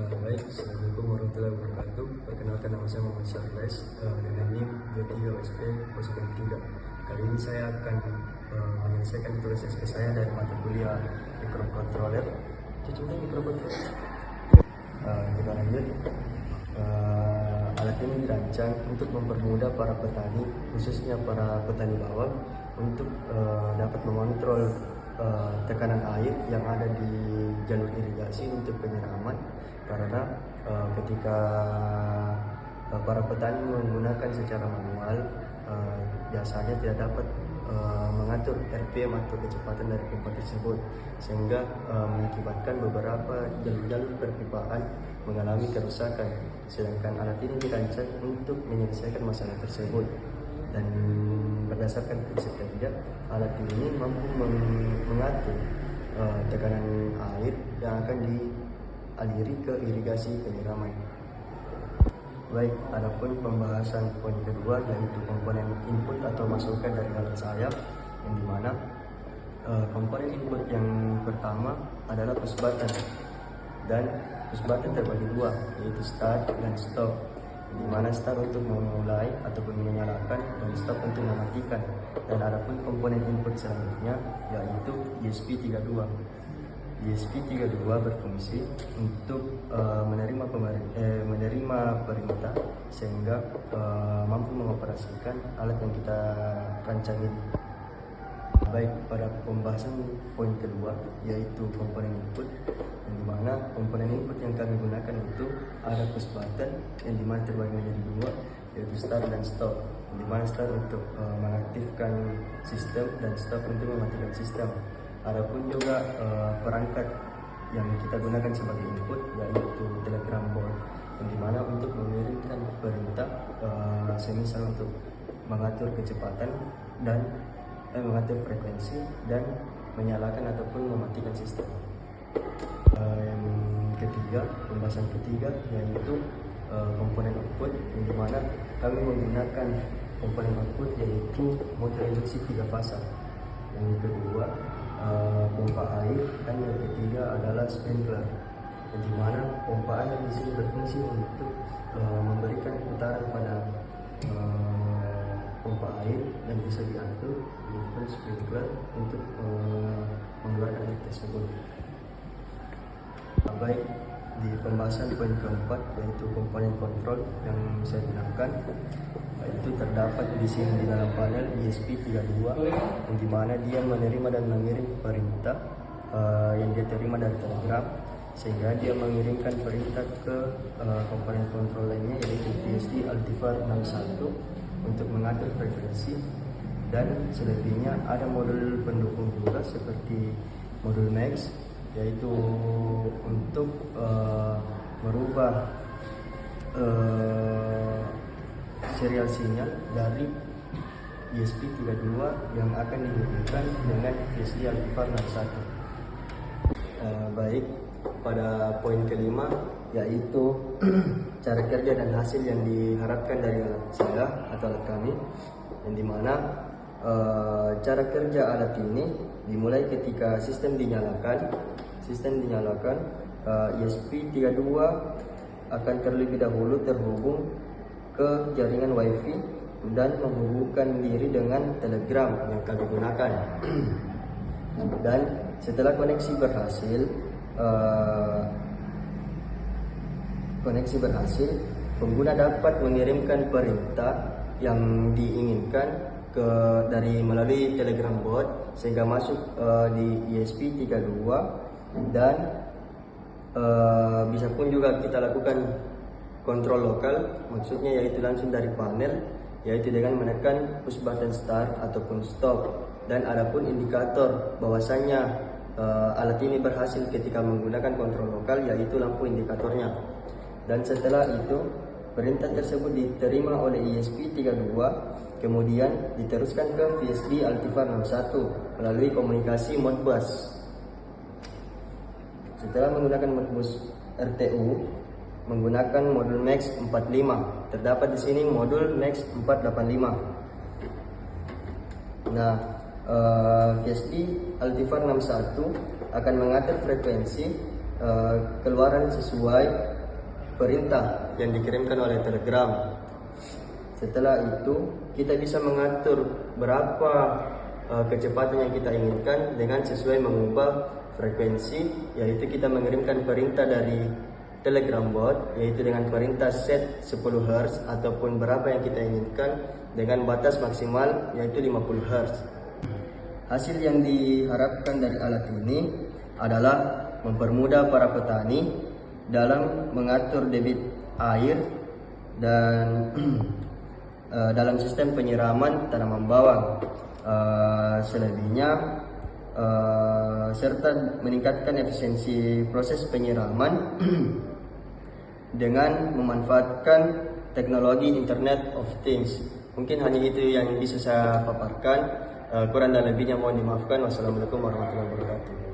Baik, Assalamualaikum warahmatullahi wabarakatuh. Perkenalkan, nama saya Muhammad Syarles dengan NIM 23OSP 03. Kali ini saya akan menyelesaikan tugas SP saya dari mata kuliah microcontroller. Contohnya microcontroller. Kita lanjut. Alat ini dirancang untuk mempermudah para petani, khususnya para petani bawang, untuk dapat mengontrol tekanan air yang ada di jalur irigasi untuk penyiraman, karena ketika para petani menggunakan secara manual, biasanya tidak dapat mengatur RPM atau kecepatan dari pompa tersebut, sehingga mengakibatkan beberapa jalur-jalur perpipaan mengalami kerusakan. Sedangkan alat ini dirancang untuk menyelesaikan masalah tersebut, dan berdasarkan prinsip kerja, alat ini mampu mengatur tekanan air yang akan dialiri ke irigasi penyiraman. Baik, adapun pembahasan poin kedua, yaitu komponen input atau masukan dari alat saya, yang dimana komponen input yang pertama adalah push button, dan push button terbagi dua, yaitu start dan stop, di mana start untuk memulai ataupun menyalakan dan stop untuk mematikan. Dan adapun komponen input selanjutnya yaitu ESP32. ESP32 berfungsi untuk menerima perintah sehingga mampu mengoperasikan alat yang kita rancang ini. Baik, pada pembahasan poin kedua, yaitu komponen input, yang dimana komponen input yang kami gunakan itu ada push button yang dimana terbagi menjadi dua, yaitu start dan stop, yang dimana start untuk mengaktifkan sistem dan stop untuk mematikan sistem. Adapun juga perangkat yang kita gunakan sebagai input yaitu telegram board, yang dimana untuk mengirimkan perintah semisal untuk mengatur kecepatan dan mengatur frekuensi dan menyalakan ataupun mematikan sistem. Yang ketiga, pembahasan ketiga yaitu komponen output, yang dimana kami menggunakan komponen output yaitu motor induksi 3 fasa. Yang kedua, pompa air, dan yang ketiga adalah sprinkler, yang dimana pompa air di sini berfungsi untuk memberikan putaran pada pompa air yang bisa diatur, yaitu sprinkler untuk mengeluarkan air tersebut. Baik, di pembahasan poin keempat, yaitu komponen kontrol yang saya gunakan, itu terdapat di sini di dalam panel ESP32, yang dimana dia menerima dan mengirim perintah yang dia terima dari telegram, sehingga dia mengirimkan perintah ke komponen kontrol lainnya, yaitu PSD Altivar 61 untuk mengatur frekuensi, dan selebihnya ada modul pendukung juga seperti modul max, yaitu untuk merubah serial sinyal dari ESP32 yang akan dihubungkan dengan PSD Altivar 61. Baik, pada poin kelima yaitu cara kerja dan hasil yang diharapkan dari alat saya atau alat kami, yang dimana cara kerja alat ini dimulai ketika sistem dinyalakan. ESP32 akan terlebih dahulu terhubung ke jaringan wifi dan menghubungkan diri dengan telegram yang kami gunakan. Dan setelah koneksi berhasil, pengguna dapat mengirimkan perintah yang diinginkan dari melalui telegram bot, sehingga masuk di ESP32, dan bisa pun juga kita lakukan kontrol lokal, maksudnya yaitu langsung dari panel, yaitu dengan menekan push button start ataupun stop. Dan adapun indikator bahwasanya alat ini berhasil ketika menggunakan kontrol lokal, yaitu lampu indikatornya. Dan setelah itu perintah tersebut diterima oleh ESP32, kemudian diteruskan ke PSD Altivar 61 melalui komunikasi Modbus. Setelah menggunakan Modbus RTU menggunakan modul Max 45, terdapat di sini modul Max 485. Nah, PSD Altivar 61 akan mengatur frekuensi keluaran sesuai perintah yang dikirimkan oleh Telegram. Setelah itu kita bisa mengatur berapa kecepatan yang kita inginkan dengan sesuai mengubah frekuensi, yaitu kita mengirimkan perintah dari Telegram bot, yaitu dengan perintah set 10 Hz ataupun berapa yang kita inginkan dengan batas maksimal yaitu 50 Hz. Hasil yang diharapkan dari alat ini adalah mempermudah para petani dalam mengatur debit air dan dalam sistem penyiraman tanaman bawang. Selebihnya serta meningkatkan efisiensi proses penyiraman dengan memanfaatkan teknologi Internet of Things. Mungkin hanya itu yang bisa saya paparkan. Kurang dan lebihnya mohon dimaafkan. Wassalamualaikum warahmatullahi wabarakatuh.